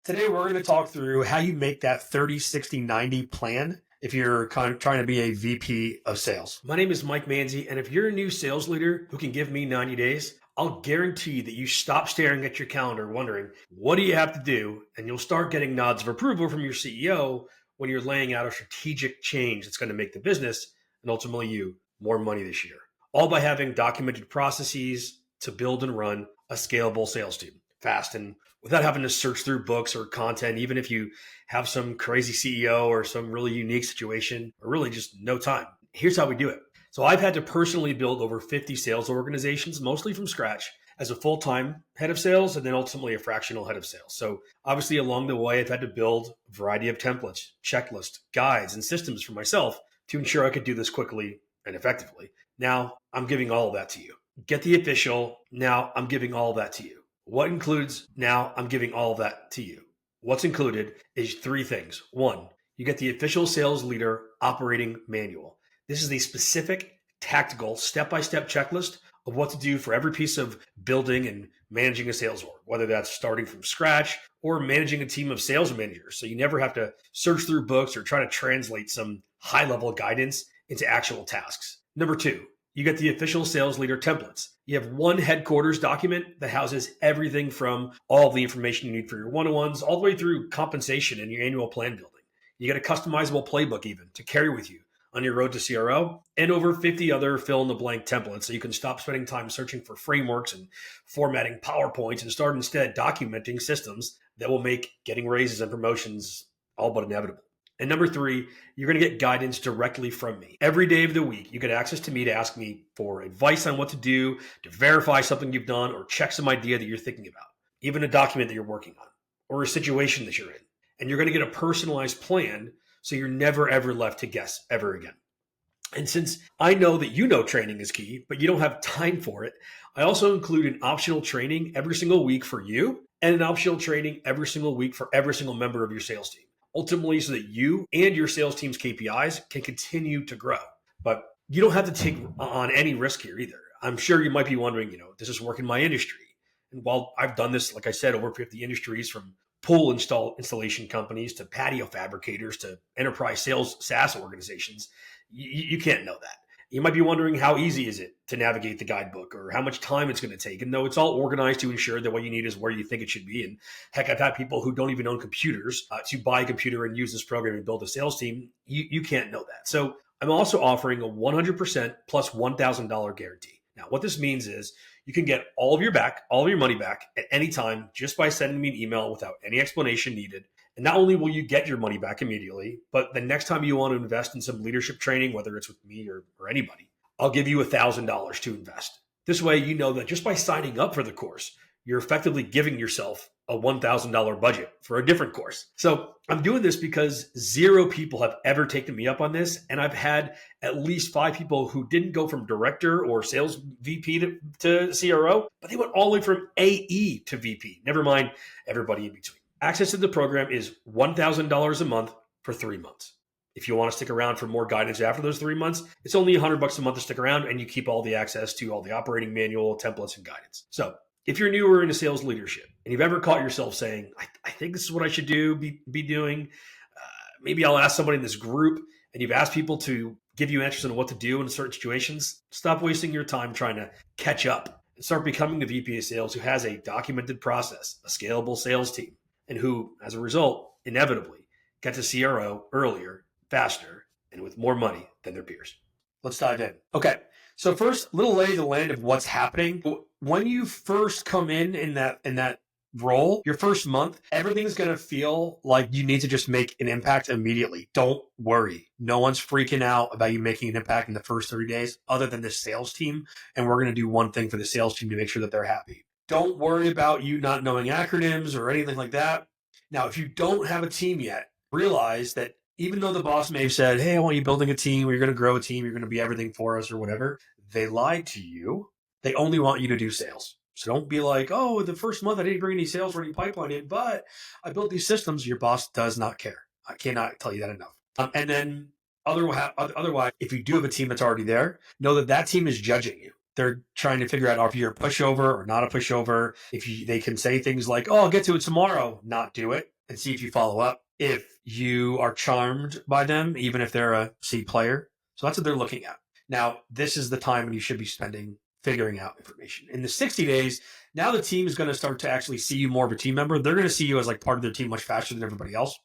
Today, we're going to talk through how you make that 30, 60, 90 plan if you're kind of trying to be a VP of sales. My name is Mike Manzi, and if you're a new sales leader who can give me 90 days, I'll guarantee that you stop staring at your calendar wondering, what do you have to do? And you'll start getting nods of approval from your CEO when you're laying out a strategic change that's going to make the business and ultimately you more money this year. All by having documented processes to build and run a scalable sales team fast and without having to search through books or content, even if you have some crazy CEO or some really unique situation or really just no time. Here's how we do it. So I've had to personally build over 50 sales organizations, mostly from scratch, as a full-time head of sales and then ultimately a fractional head of sales. So obviously along the way, I've had to build a variety of templates, checklists, guides, and systems for myself to ensure I could do this quickly and effectively. Now I'm giving all of that to you. Get the official. Now I'm giving all of that to you. What includes? Now I'm giving all of that to you. What's included is three things. One, you get the official sales leader operating manual. This is the specific, tactical, step-by-step checklist of what to do for every piece of building and managing a sales org, whether that's starting from scratch or managing a team of sales managers. So you never have to search through books or try to translate some high-level guidance into actual tasks. Number two, you get the official sales leader templates. You have one headquarters document that houses everything from all the information you need for your one-on-ones all the way through compensation and your annual plan building. You get a customizable playbook even to carry with you on your road to CRO and over 50 other fill-in-the-blank templates so you can stop spending time searching for frameworks and formatting PowerPoints and start instead documenting systems that will make getting raises and promotions all but inevitable. And number three, you're going to get guidance directly from me. Every day of the week, you get access to me to ask me for advice on what to do, to verify something you've done, or check some idea that you're thinking about, even a document that you're working on, or a situation that you're in. And you're going to get a personalized plan so you're never, ever left to guess ever again. And since I know that you know training is key, but you don't have time for it, I also include an optional training every single week for you and an optional training every single week for every single member of your sales team. Ultimately, so that you and your sales team's KPIs can continue to grow. But you don't have to take on any risk here either. I'm sure you might be wondering, does this work in my industry? And while I've done this, like I said, over 50 industries, from pool installation companies to patio fabricators to enterprise sales SaaS organizations, you can't know that. You might be wondering, how easy is it to navigate the guidebook or how much time it's going to take? And no, it's all organized to ensure that what you need is where you think it should be. And heck, I've had people who don't even own computers to buy a computer and use this program and build a sales team. You can't know that. So I'm also offering a 100% plus $1,000 guarantee. Now, what this means is you can get all of your money back at any time just by sending me an email without any explanation needed. And not only will you get your money back immediately, but the next time you want to invest in some leadership training, whether it's with me or anybody, I'll give you $1,000 to invest. This way, you know that just by signing up for the course, you're effectively giving yourself a $1,000 budget for a different course. So I'm doing this because 0 people have ever taken me up on this. And I've had at least 5 people who didn't go from director or sales VP to CRO, but they went all the way from AE to VP, never mind everybody in between. Access to the program is $1,000 a month for 3 months. If you want to stick around for more guidance after those 3 months, it's only $100 a month to stick around, and you keep all the access to all the operating manual, templates, and guidance. So if you're newer into sales leadership and you've ever caught yourself saying, I think this is what I should be doing, maybe I'll ask somebody in this group, and you've asked people to give you answers on what to do in certain situations, stop wasting your time trying to catch up and start becoming the VP of sales who has a documented process, a scalable sales team, and who, as a result, inevitably get to CRO earlier, faster, and with more money than their peers. Let's dive in. Okay, so first, little lay of the land of what's happening. When you first come in that role, your first month, everything's going to feel like you need to just make an impact immediately. Don't worry. No one's freaking out about you making an impact in the first 30 days other than the sales team, and we're going to do one thing for the sales team to make sure that they're happy. Don't worry about you not knowing acronyms or anything like that. Now, if you don't have a team yet, realize that even though the boss may have said, hey, I want you building a team, or you're going to grow a team, you're going to be everything for us or whatever, they lied to you. They only want you to do sales. So don't be like, oh, the first month I didn't bring any sales or any pipeline in, but I built these systems. Your boss does not care. I cannot tell you that enough. And then otherwise, if you do have a team that's already there, know that team is judging you. They're trying to figure out if you're a pushover or not a pushover. They can say things like, "Oh, I'll get to it tomorrow," not do it, and see if you follow up. If you are charmed by them, even if they're a C player, so that's what they're looking at. Now, this is the time when you should be spending figuring out information. In the 60 days, now the team is going to start to actually see you more of a team member. They're going to see you as like part of their team much faster than everybody else.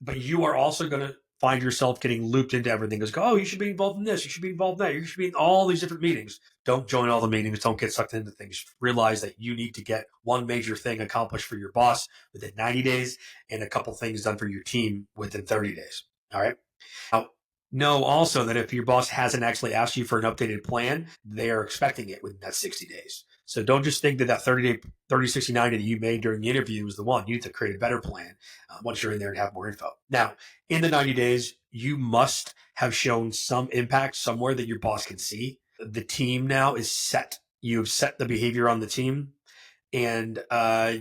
But you are also going to find yourself getting looped into everything. Goes, oh, you should be involved in this. You should be involved in that. You should be in all these different meetings. Don't join all the meetings. Don't get sucked into things. Realize that you need to get one major thing accomplished for your boss within 90 days and a couple things done for your team within 30 days. All right. Now, know also that if your boss hasn't actually asked you for an updated plan, they are expecting it within that 60 days. So don't just think that 30, 60, 90 that you made during the interview was the one. You need to create a better plan once you're in there and have more info. Now, in the 90 days, you must have shown some impact somewhere that your boss can see. The team now is set. You've set the behavior on the team, and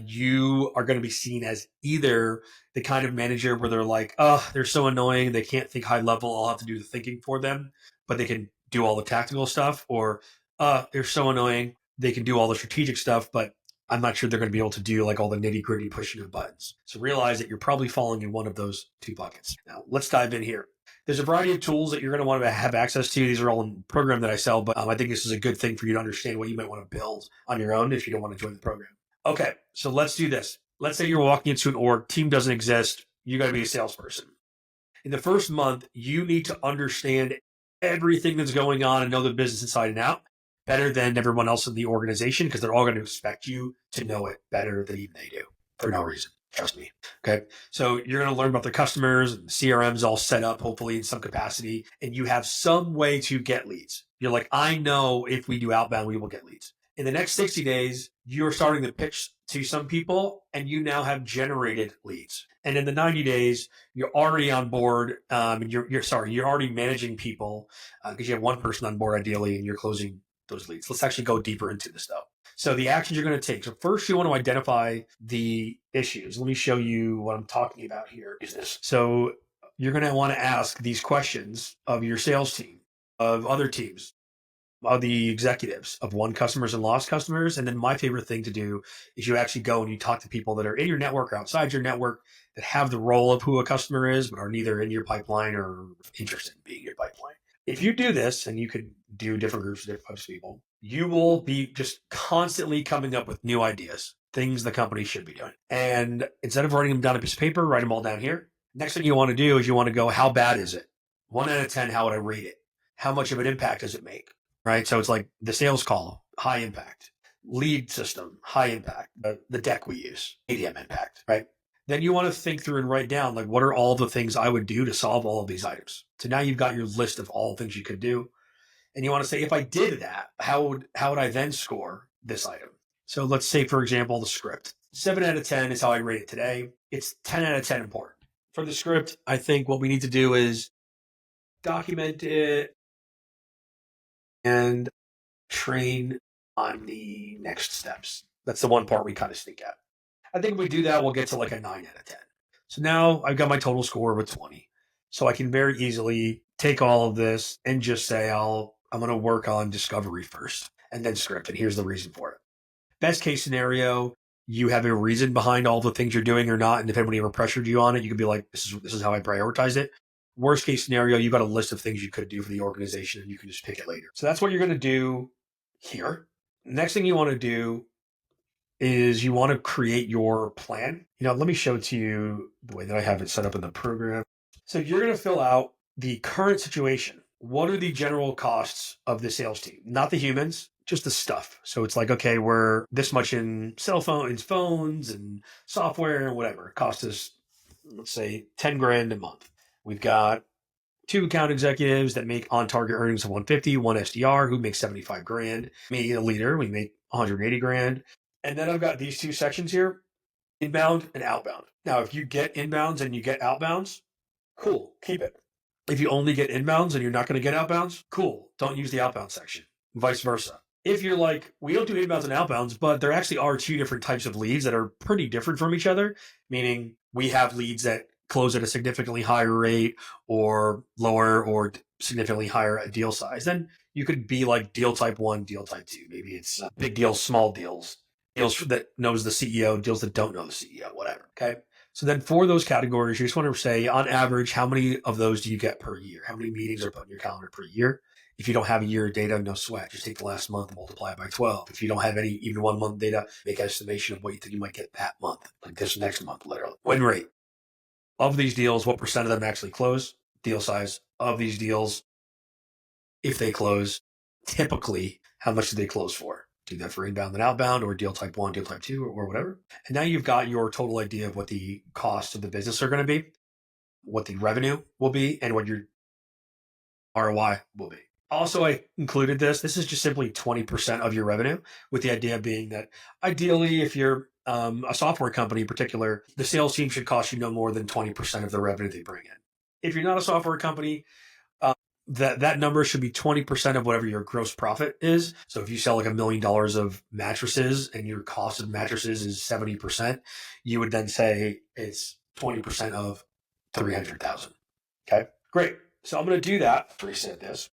you are going to be seen as either the kind of manager where they're like, oh, they're so annoying, they can't think high level, I'll have to do the thinking for them, but they can do all the tactical stuff, or they're so annoying, they can do all the strategic stuff, but I'm not sure they're going to be able to do like all the nitty gritty pushing of buttons. So realize that you're probably falling in one of those two buckets. Now, let's dive in here. There's a variety of tools that you're going to want to have access to. These are all in the program that I sell, but I think this is a good thing for you to understand what you might want to build on your own if you don't want to join the program. Okay, so let's do this. Let's say you're walking into an org, team doesn't exist, you got to be a salesperson. In the first month, you need to understand everything that's going on and know the business inside and out better than everyone else in the organization, because they're all going to expect you to know it better than even they do for no reason. Trust me. Okay. So you're going to learn about their customers, and CRM's all set up, hopefully in some capacity, and you have some way to get leads. You're like, I know if we do outbound, we will get leads. In the next 60 days, you're starting to pitch to some people, and you now have generated leads. And in the 90 days, you're already on board. And you're already managing people because you have one person on board ideally, and you're closing those leads. Let's actually go deeper into this though. So the actions you're going to take. So first you want to identify the issues. Let me show you what I'm talking about here. So you're going to want to ask these questions of your sales team, of other teams, of the executives, of won customers and lost customers. And then my favorite thing to do is you actually go and you talk to people that are in your network or outside your network that have the role of who a customer is, but are neither in your pipeline or interested in being in your pipeline. If you do this, and you could do different groups of different types of people, you will be just constantly coming up with new ideas, things the company should be doing. And instead of writing them down on a piece of paper, write them all down here. Next thing you want to do is you want to go, how bad is it? 1 out of 10, how would I rate it? How much of an impact does it make? Right? So it's like the sales call, high impact. Lead system, high impact. The deck we use, medium impact, right? Then you want to think through and write down, like, what are all the things I would do to solve all of these items? So now you've got your list of all the things you could do. And you want to say, if I did that, how would I then score this item? So let's say, for example, the script. 7 out of 10 is how I rate it today. It's 10 out of 10 important. For the script, I think what we need to do is document it and train on the next steps. That's the one part we kind of sneak at. I think if we do that, we'll get to like a 9 out of 10. So now I've got my total score with 20. So I can very easily take all of this and just say, I'm going to work on discovery first and then script. And here's the reason for it. Best case scenario, you have a reason behind all the things you're doing or not. And if anybody ever pressured you on it, you could be like, this is how I prioritize it. Worst case scenario, you've got a list of things you could do for the organization and you can just pick it later. So that's what you're going to do here. Next thing you want to do is you want to create your plan. Let me show it to you the way that I have it set up in the program. So you're going to fill out the current situation. What are the general costs of the sales team? Not the humans, just the stuff. So it's like, okay, we're this much in phones and software and whatever. It costs us, let's say, 10 grand a month. We've got 2 account executives that make on target earnings of 150, 1 SDR who makes 75 grand. Me, a leader, we make 180 grand. And then I've got these 2 sections here, inbound and outbound. Now, if you get inbounds and you get outbounds, cool, keep it. If you only get inbounds and you're not going to get outbounds, cool, don't use the outbound section, vice versa. If you're like, we don't do inbounds and outbounds, but there actually are 2 different types of leads that are pretty different from each other, meaning we have leads that close at a significantly higher rate or lower or significantly higher deal size, then you could be like deal type 1, deal type 2. Maybe it's big deals, small deals, deals that knows the CEO, deals that don't know the CEO, whatever. Okay. So then for those categories, you just want to say on average, how many of those do you get per year? How many meetings are put in your calendar per year? If you don't have a year of data, no sweat. Just take the last month and multiply it by 12. If you don't have any even 1 month data, make an estimation of what you think you might get that month, like this next month, literally. Win rate of these deals, what percent of them actually close? Deal size of these deals, if they close, typically, how much do they close for? Do that for inbound and outbound, or deal type 1, deal type 2, or whatever. And now you've got your total idea of what the costs of the business are going to be, what the revenue will be, and what your ROI will be. Also, I included this. This is just simply 20% of your revenue, with the idea being that ideally, if you're a software company in particular, the sales team should cost you no more than 20% of the revenue they bring in. If you're not a software company, that number should be 20% of whatever your gross profit is. So if you sell like $1 million of mattresses and your cost of mattresses is 70%, you would then say it's 20% of 300,000. Okay, great. So I'm going to do that. Reset this.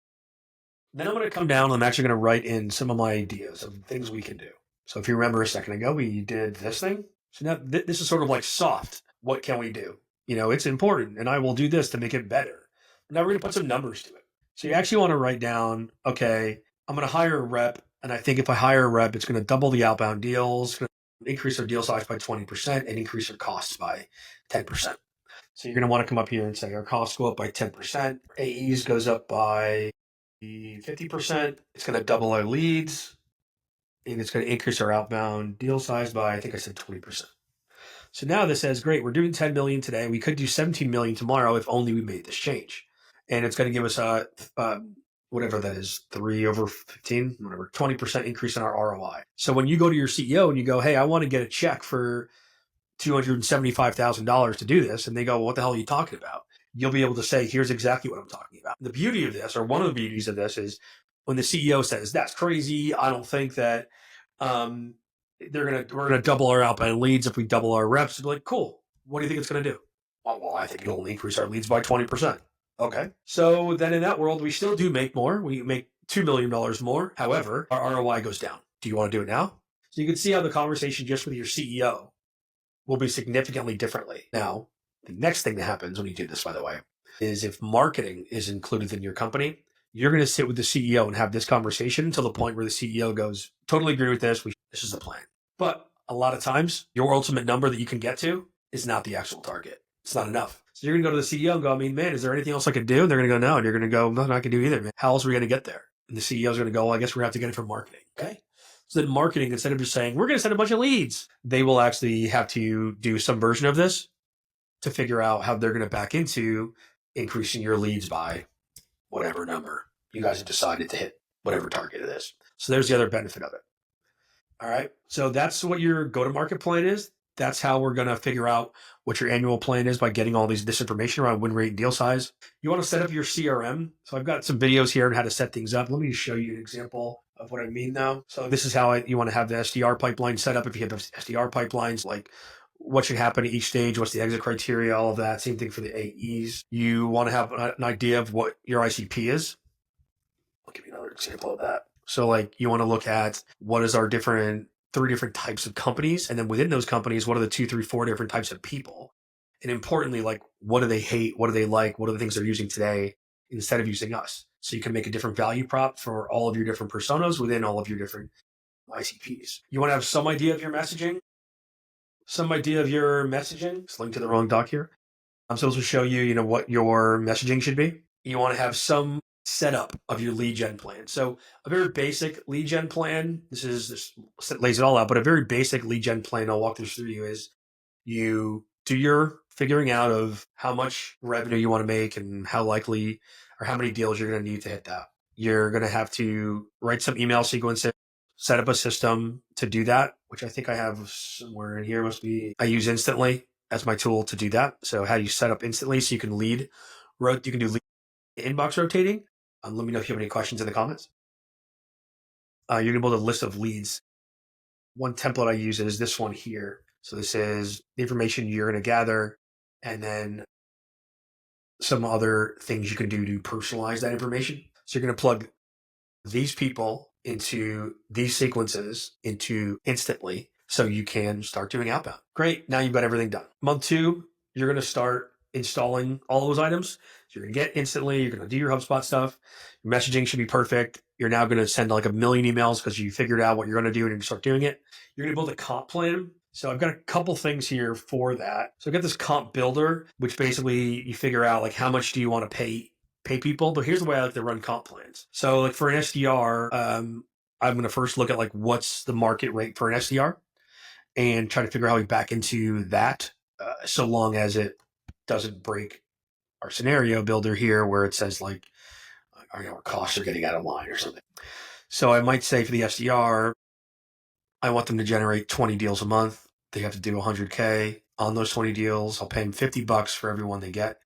Then I'm going to come down and I'm actually going to write in some of my ideas of things we can do. So if you remember a second ago, we did this thing. So now this is sort of like soft. What can we do? It's important and I will do this to make it better. Now we're going to put some numbers to it. So you actually want to write down, okay, I'm going to hire a rep. And I think if I hire a rep, it's going to double the outbound deals, going to increase their deal size by 20% and increase their costs by 10%. So you're going to want to come up here and say our costs go up by 10%. AEs goes up by 50%. It's going to double our leads and it's going to increase our outbound deal size by, I think I said 20%. So now this says, great, we're doing 10 million today. We could do 17 million tomorrow if only we made this change. And it's going to give us whatever that is, 3 over 15, whatever, 20% increase in our ROI. So when you go to your CEO and you go, hey, I want to get a check for $275,000 to do this, and they go, well, what the hell are you talking about? You'll be able to say, here's exactly what I'm talking about. The beauty of this, or one of the beauties of this, is when the CEO says, that's crazy, I don't think that we're gonna double our outbound leads if we double our reps. It'll be like, cool. What do you think it's gonna do? Well, I think it'll only increase our leads by 20%. Okay. So then in that world, we still do make more. We make $2 million more. However, our ROI goes down. Do you want to do it now? So you can see how the conversation just with your CEO will be significantly differently. Now, the next thing that happens when you do this, by the way, is if marketing is included in your company, you're going to sit with the CEO and have this conversation until the point where the CEO goes, totally agree with this. This is the plan. But a lot of times, your ultimate number that you can get to is not the actual target. It's not enough. So you're going to go to the CEO and go, man, is there anything else I could do? And they're going to go, no. And you're going to go, nothing I can do either, man. How else are we going to get there? And the CEO is going to go, well, I guess we're going to have to get it from marketing. Okay. So then marketing, instead of just saying, we're going to send a bunch of leads, they will actually have to do some version of this to figure out how they're going to back into increasing your leads by whatever number you guys have decided to hit, whatever target it is. So there's the other benefit of it. All right. So that's what your go-to-market plan is. That's how we're going to figure out what your annual plan is by getting all this information around win rate and deal size. You want to set up your CRM. So I've got some videos here on how to set things up. Let me just show you an example of what I mean now. So this is how you want to have the SDR pipeline set up. If you have SDR pipelines, like what should happen at each stage, what's the exit criteria, all of that. Same thing for the AEs. You want to have an idea of what your ICP is. I'll give you another example of that. So like you want to look at what is our 3 different types of companies. And then within those companies, what are the 2, 3, 4 different types of people? And importantly, like what do they hate? What do they like? What are the things they're using today instead of using us? So you can make a different value prop for all of your different personas within all of your different ICPs. You want to have some idea of your messaging? It's linked to the wrong doc here. I'm supposed to show you, what your messaging should be. You want to have some setup of your lead gen plan. So a very basic lead gen plan, this lays it all out, but a very basic lead gen plan I'll walk this through you is you do your figuring out of how much revenue you want to make and how likely or how many deals you're going to need to hit that. You're going to have to write some email sequences, set up a system to do that, which I think I have somewhere in here. I use Instantly as my tool to do that. So how do you set up Instantly so you can you can do lead inbox rotating. Let me know if you have any questions in the comments. You're going to build a list of leads. One template I use is this one here. So this is the information you're going to gather and then some other things you can do to personalize that information. So you're going to plug these people into these sequences into instantly so you can start doing outbound. Great. Now you've got everything done. Month 2, you're going to start installing all those items. So you're going to get instantly, you're going to do your HubSpot stuff. Your messaging should be perfect. You're now going to send like a million emails because you figured out what you're going to do and you start doing it. You're going to build a comp plan. So I've got a couple things here for that. So I've got this comp builder, which basically you figure out like how much do you want to pay people. But here's the way I like to run comp plans. So like for an SDR, I'm going to first look at like what's the market rate for an SDR and try to figure out how we back into that, so long as it doesn't break our scenario builder here where it says like our costs are getting out of line or something. So I might say for the SDR, I want them to generate 20 deals a month. They have to do 100K on those 20 deals. I'll pay them $50 for every one they get,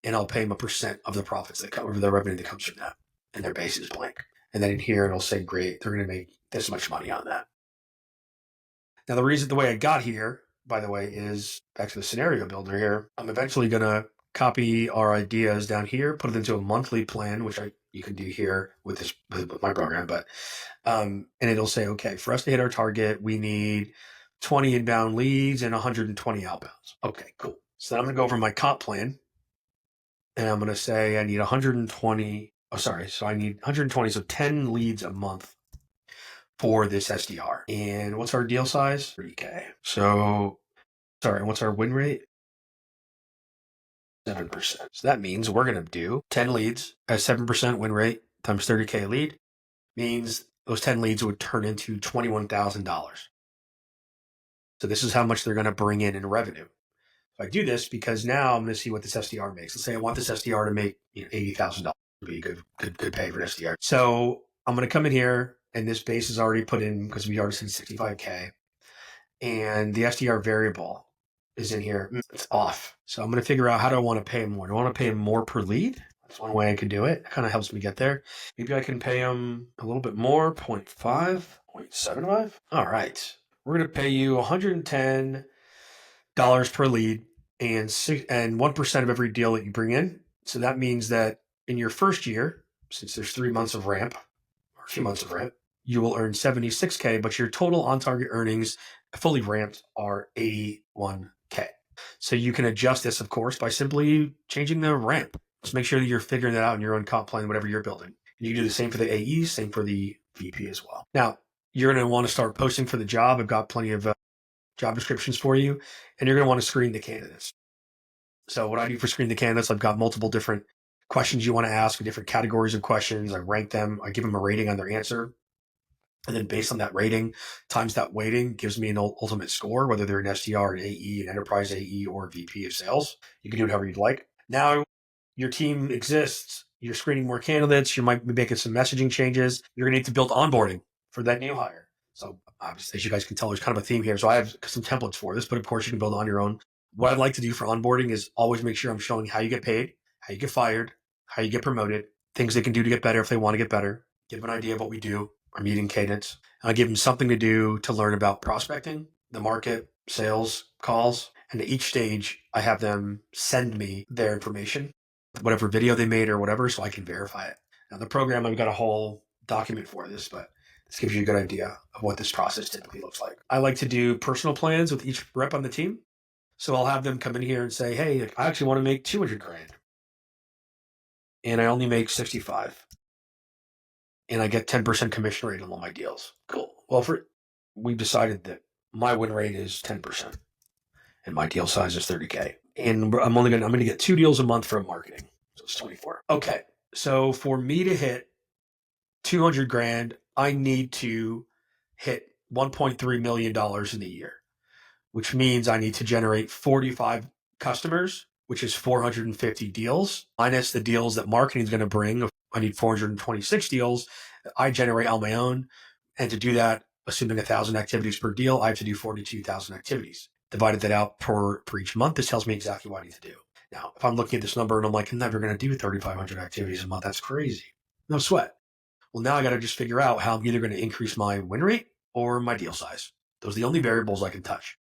and I'll pay them a percent of the profits that come, or the revenue that comes from that, and their base is blank. And then in here, it'll say, great, they're going to make this much money on that. Now, the way I got here, by the way, is back to the scenario builder here. I'm eventually going to copy our ideas down here, put it into a monthly plan, which you can do here with my program. But and it'll say, okay, for us to hit our target, we need 20 inbound leads and 120 outbounds. Okay, cool. So then I'm going to go over my comp plan, and I'm going to say I need 120. Oh, sorry. So I need 120. So 10 leads a month for this SDR. And what's our deal size? 3K. So, sorry, what's our win rate? 7%. So that means we're going to do 10 leads at 7% win rate times 30K lead means those 10 leads would turn into $21,000. So this is how much they're going to bring in revenue. So I do this because now I'm going to see what this SDR makes. Let's say I want this SDR to make $80,000. Would be good pay for an SDR. So I'm going to come in here, and this base is already put in because we already said 65K. And the SDR variable is in here. It's off. So I'm going to figure out how do I want to pay him more. Do I want to pay him more per lead? That's one way I could do it. It kind of helps me get there. Maybe I can pay him a little bit more, 0.5, 0.75. All right. We're going to pay you $110 per lead and 1% of every deal that you bring in. So that means that in your first year, since there's 3 months of ramp, or a few months of ramp, you will earn 76K, but your total on-target earnings fully ramped are 81K. So you can adjust this, of course, by simply changing the ramp. Just make sure that you're figuring that out in your own comp plan, whatever you're building. You can do the same for the AEs, same for the VP as well. Now, you're going to want to start posting for the job. I've got plenty of job descriptions for you, and you're going to want to screen the candidates. So what I do for screen the candidates, I've got multiple different questions you want to ask, different categories of questions. I rank them. I give them a rating on their answer. And then based on that rating times that weighting gives me an ultimate score, whether they're an SDR, an AE, an enterprise AE, or a VP of sales. You can do it however you'd like. Now your team exists. You're screening more candidates. You might be making some messaging changes. You're going to need to build onboarding for that new hire. So obviously, as you guys can tell, there's kind of a theme here. So I have some templates for this, but of course you can build on your own. What I'd like to do for onboarding is always make sure I'm showing how you get paid, how you get fired, how you get promoted, things they can do to get better if they want to get better, give them an idea of what we do, our meeting cadence. I give them something to do to learn about prospecting, the market, sales, calls. And at each stage, I have them send me their information, whatever video they made or whatever, so I can verify it. Now, the program, I've got a whole document for this, but this gives you a good idea of what this process typically looks like. I like to do personal plans with each rep on the team. So I'll have them come in here and say, hey, I actually want to make 200 grand. And I only make 65. And I get 10% commission rate on all my deals. Cool. Well, we've decided that my win rate is 10% and my deal size is 30K. And I'm going to get 2 deals a month from marketing. So it's 24. Okay. So for me to hit 200 grand, I need to hit $1.3 million in a year, which means I need to generate 45 customers, which is 450 deals, minus the deals that marketing is going to bring. I need 426 deals that I generate on my own. And to do that, assuming 1,000 activities per deal, I have to do 42,000 activities. Divided that out per each month, this tells me exactly what I need to do. Now, if I'm looking at this number and I'm like, I'm never going to do 3,500 activities a month, that's crazy. No sweat. Well, now I got to just figure out how I'm either going to increase my win rate or my deal size. Those are the only variables I can touch.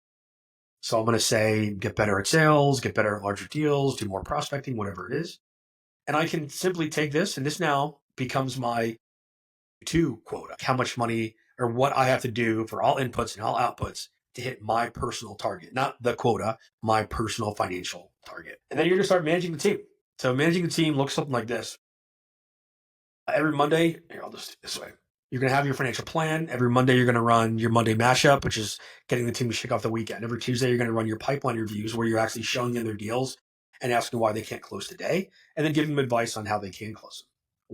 So I'm going to say, get better at sales, get better at larger deals, do more prospecting, whatever it is. And I can simply take this, and this now becomes my to quota, how much money or what I have to do for all inputs and all outputs to hit my personal target, not the quota, my personal financial target. And then you're going to start managing the team. So managing the team looks something like this. Every Monday, here, I'll just do it this way. You're going to have your financial plan. Every Monday, you're going to run your Monday mashup, which is getting the team to shake off the weekend. Every Tuesday, you're going to run your pipeline reviews where you're actually showing them their deals and asking why they can't close today, and then giving them advice on how they can close them.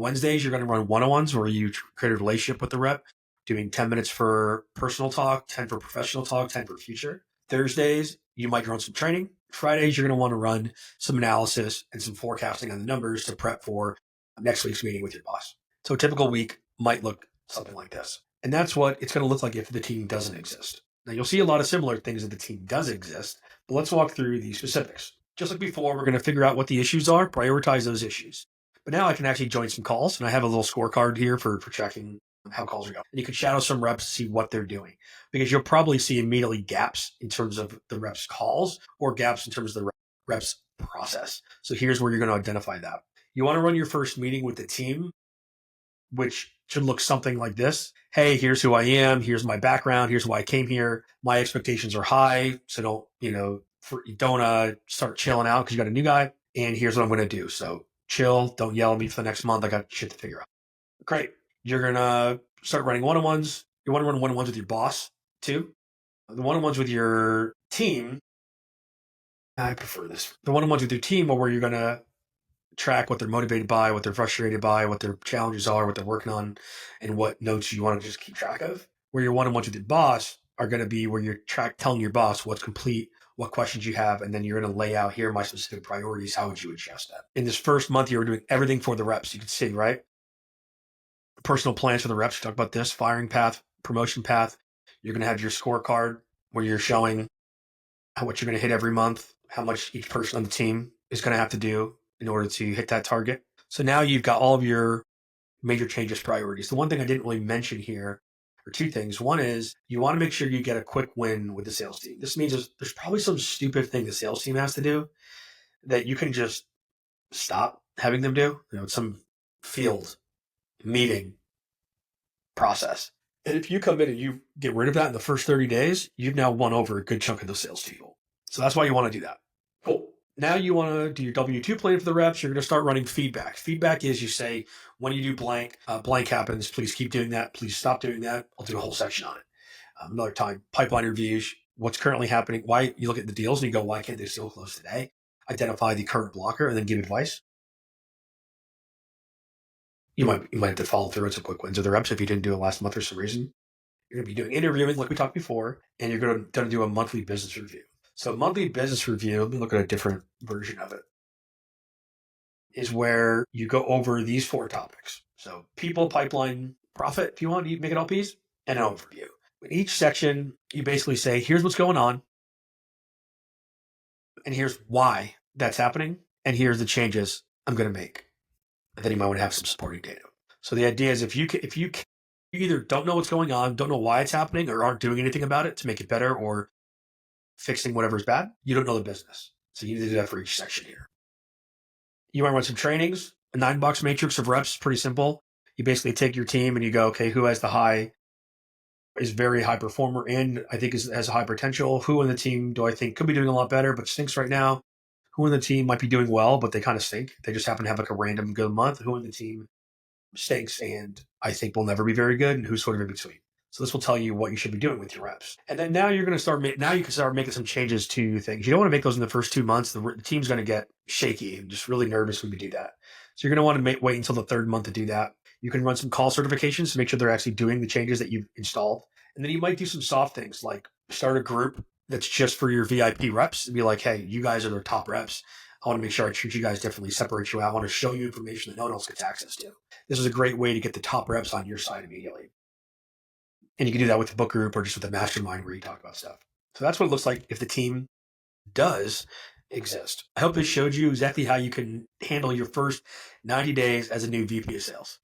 Wednesdays, you're going to run one-on-ones where you create a relationship with the rep, doing 10 minutes for personal talk, 10 for professional talk, 10 for future. Thursdays, you might run some training. Fridays, you're going to want to run some analysis and some forecasting on the numbers to prep for next week's meeting with your boss. So a typical week might look something like this. And that's what it's going to look like if the team doesn't exist. Now, you'll see a lot of similar things if the team does exist, but let's walk through the specifics. Just like before, we're going to figure out what the issues are, prioritize those issues. But now I can actually join some calls, and I have a little scorecard here for checking how calls are going. And you can shadow some reps to see what they're doing, because you'll probably see immediately gaps in terms of the reps' calls or gaps in terms of the reps' process. So here's where you're going to identify that. You want to run your first meeting with the team, which should look something like this. Hey, here's who I am. Here's my background. Here's why I came here. My expectations are high. So don't start chilling out because you got a new guy. And here's what I'm going to do. So chill. Don't yell at me for the next month. I got shit to figure out. Great. You're going to start running one-on-ones. You want to run one-on-ones with your boss too. The one-on-ones with your team, I prefer this. The one-on-ones with your team are where you're going to track what they're motivated by, what they're frustrated by, what their challenges are, what they're working on, and what notes you want to just keep track of. Where your one-on-ones with your boss are going to be where you're telling your boss what's complete, what questions you have, and then you're going to lay out, here are my specific priorities. How would you adjust that? In this first month, you were doing everything for the reps. You can see, right? Personal plans for the reps. We talked about this, firing path, promotion path. You're going to have your scorecard where you're showing what you're going to hit every month, how much each person on the team is going to have to do in order to hit that target. So now you've got all of your major changes priorities. The one thing I didn't really mention here are two things. One is you want to make sure you get a quick win with the sales team. This means there's probably some stupid thing the sales team has to do that you can just stop having them do. It's some field meeting process. And if you come in and you get rid of that in the first 30 days, you've now won over a good chunk of the sales people. So that's why you want to do that. Cool. Now you want to do your W-2 plan for the reps. You're going to start running feedback. Feedback is you say, when you do blank, blank happens. Please keep doing that. Please stop doing that. I'll do a whole section on it. Another time, pipeline reviews, what's currently happening. Why you look at the deals and you go, why can't they still close today? Identify the current blocker and then give advice. You might have to follow through on some quick wins of the reps if you didn't do it last month for some reason. You're going to be doing interviewing like we talked before, and you're going to do a monthly business review. So monthly business review, let me look at a different version of it, is where you go over these 4 topics. So people, pipeline, profit, if you want, you make it all P's, and an overview. In each section, you basically say, here's what's going on, and here's why that's happening, and here's the changes I'm going to make. And then you might want to have some supporting data. So the idea is if you either don't know what's going on, don't know why it's happening, or aren't doing anything about it to make it better, or fixing whatever's bad, you don't know the business. So you need to do that for each section here. You want to run some trainings. A 9-box matrix of reps is pretty simple. You basically take your team and you go, okay, who has is very high performer and I think has a high potential? Who in the team do I think could be doing a lot better but stinks right now? Who in the team might be doing well, but they kind of stink? They just happen to have like a random good month. Who in the team stinks and I think will never be very good, and who's sort of in between? So this will tell you what you should be doing with your reps. And then now you're going to start, now you can start making some changes to things. You don't want to make those in the first 2 months. The team's going to get shaky and just really nervous when you do that. So you're going to want to wait until the 3rd month to do that. You can run some call certifications to make sure they're actually doing the changes that you've installed. And then you might do some soft things like start a group that's just for your VIP reps and be like, hey, you guys are their top reps. I want to make sure I treat you guys differently, separate you out. I want to show you information that no one else gets access to. This is a great way to get the top reps on your side immediately. And you can do that with the book group or just with the mastermind where you talk about stuff. So that's what it looks like if the team does exist. I hope this showed you exactly how you can handle your first 90 days as a new VP of sales.